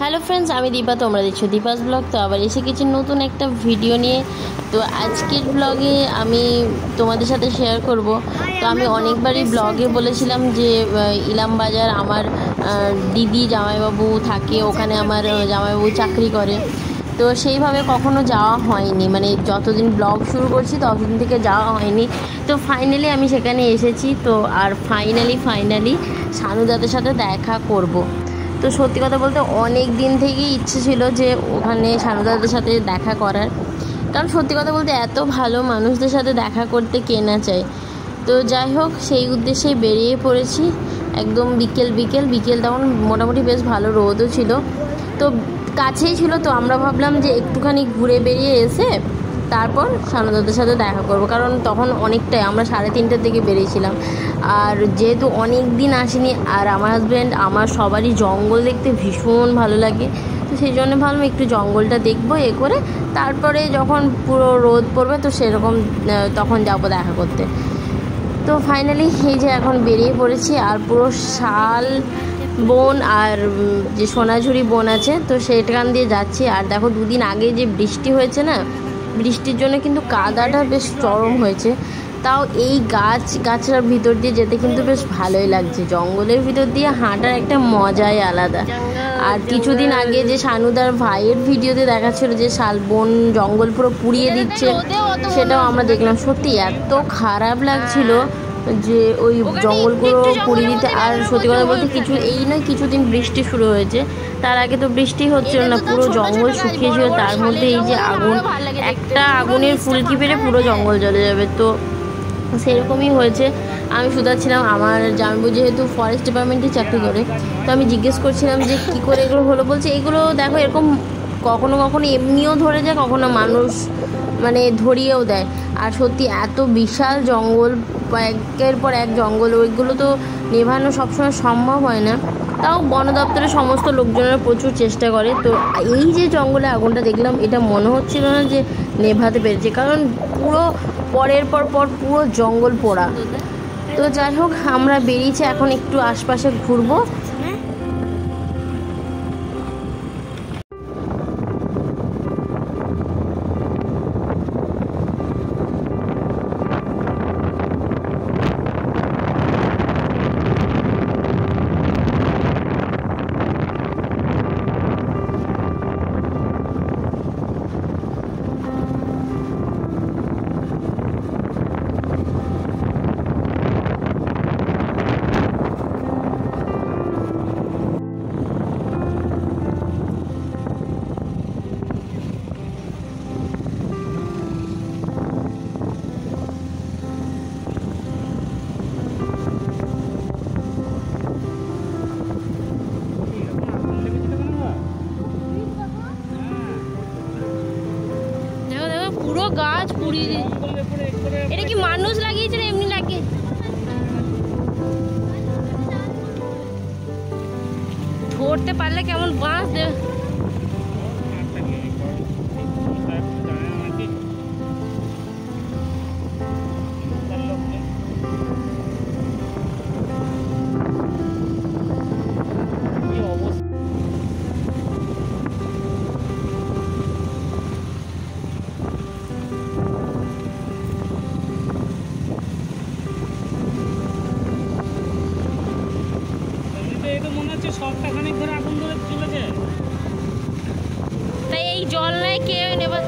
Hello friends, আমি দীপা, তোমরা দেখছো দীপাস ব্লগ। তো আবার এসে গেছি নতুন একটা ভিডিও নিয়ে। তো আজকের ব্লগে আমি তোমাদের সাথে শেয়ার করব। তো আমি অনেকবারই ব্লগে বলেছিলাম যে ইলাম বাজার আমার দিদি জামাইবাবু থাকে, ওখানে আমার জামাইবাবু চাকরি করে। তো সেইভাবে কখনো যাওয়া হয়নি, মানে যতদিন ব্লগ শুরু করছি ততদিন থেকে যাওয়া হয়নি। তো ফাইনালি আমি সেখানে এসেছি। তো আর ফাইনালি সানুদাদের সাথে দেখা করব। তো সত্যি কথা বলতে অনেক দিন থেকেই ইচ্ছে ছিল যে ওখানে সানুদাদের সাথে দেখা করার, কারণ সত্যি কথা বলতে এত ভালো মানুষদের সাথে দেখা করতে কে না চায়। তো যাই হোক, সেই উদ্দেশ্যেই বেরিয়ে পড়েছি। একদম বিকেল তখন মোটামুটি বেশ ভালো রোদও ছিল, তো কাছেই ছিল। তো আমরা ভাবলাম যে একটুখানি ঘুরে বেরিয়ে এসে তারপর সানুদাদের সাথে দেখা করব, কারণ তখন অনেকটাই, আমরা 3:30টার দিকে বেরিয়েছিলাম। আর যেহেতু অনেক দিন আসিনি, আর আমার হাজব্যান্ড আমার সবারই জঙ্গল দেখতে ভীষণ ভালো লাগে, তো সেই জন্য ভাবলাম একটু জঙ্গলটা দেখবো এ করে, তারপরে যখন পুরো রোদ পড়বে তো সেরকম তখন যাব দেখা করতে। তো ফাইনালি এই যে এখন বেরিয়ে পড়েছি, আর পুরো শাল বন আর যে সোনাঝুরি বন আছে তো সেখান দিয়ে যাচ্ছি। আর দেখো, দুদিন আগে যে বৃষ্টি হয়েছে না, বৃষ্টির জন্য কিন্তু কাদাটা বেশ চরম হয়েছে। তাও এই গাছটার ভিতর দিয়ে যেতে কিন্তু বেশ ভালোই লাগছে। জঙ্গলের ভিতর দিয়ে হাঁটার একটা মজাই আলাদা। আর কিছুদিন আগে যে সানুদার ভাইয়ের ভিডিওতে দেখাচ্ছিল যে শালবন জঙ্গল পুরো পুড়িয়ে দিচ্ছে, সেটাও আমরা দেখলাম। সত্যি এত খারাপ লাগছিল যে ওই জঙ্গলগুলো পুড়িয়ে দিতে। আর সত্যি কথা বলতে কিছুদিন বৃষ্টি শুরু হয়েছে, তার আগে তো বৃষ্টি হচ্ছিল না, পুরো জঙ্গল শুকিয়েছিল। তার মধ্যে এই যে আগুন, একটা আগুনের ফুলকি পেরে পুরো জঙ্গল জ্বলে যাবে, তো সেরকমই হয়েছে। আমি শুধাচ্ছিলাম, আমার জামাইবাবু যেহেতু ফরেস্ট ডিপার্টমেন্টে চাকরি করে, তো আমি জিজ্ঞেস করছিলাম যে কী করে এগুলো হলো। বলছে এগুলো দেখো এরকম কখনো এমনিও ধরে যায়, কখনো মানুষ মানে ধরিয়েও দেয়। আর সত্যি এত বিশাল জঙ্গল, একের পর এক জঙ্গল, ওইগুলো তো নেভানো সবসময় সম্ভব হয় না। তাও বন দপ্তরের সমস্ত লোকজনেরা প্রচুর চেষ্টা করে। তো এই যে জঙ্গলে আগুনটা দেখলাম, এটা মনে হচ্ছিল না যে নেভাতে পেরেছে, কারণ পুরো পরের পর পুরো জঙ্গল পোড়া। তো যাই হোক, আমরা বেরিয়েছি, এখন একটু আশপাশে ঘুরবো। পুরো গাছ পুড়িয়ে দিয়ে, এটা কি মানুষ লাগিয়েছে না এমনি লাগে? ধরতে পারলে কেমন বাঁশ দেবে। সপ্তাহখানেক ধরে আগুন ধরে চলেছে, তাই এই জল নাই কেউ নেবার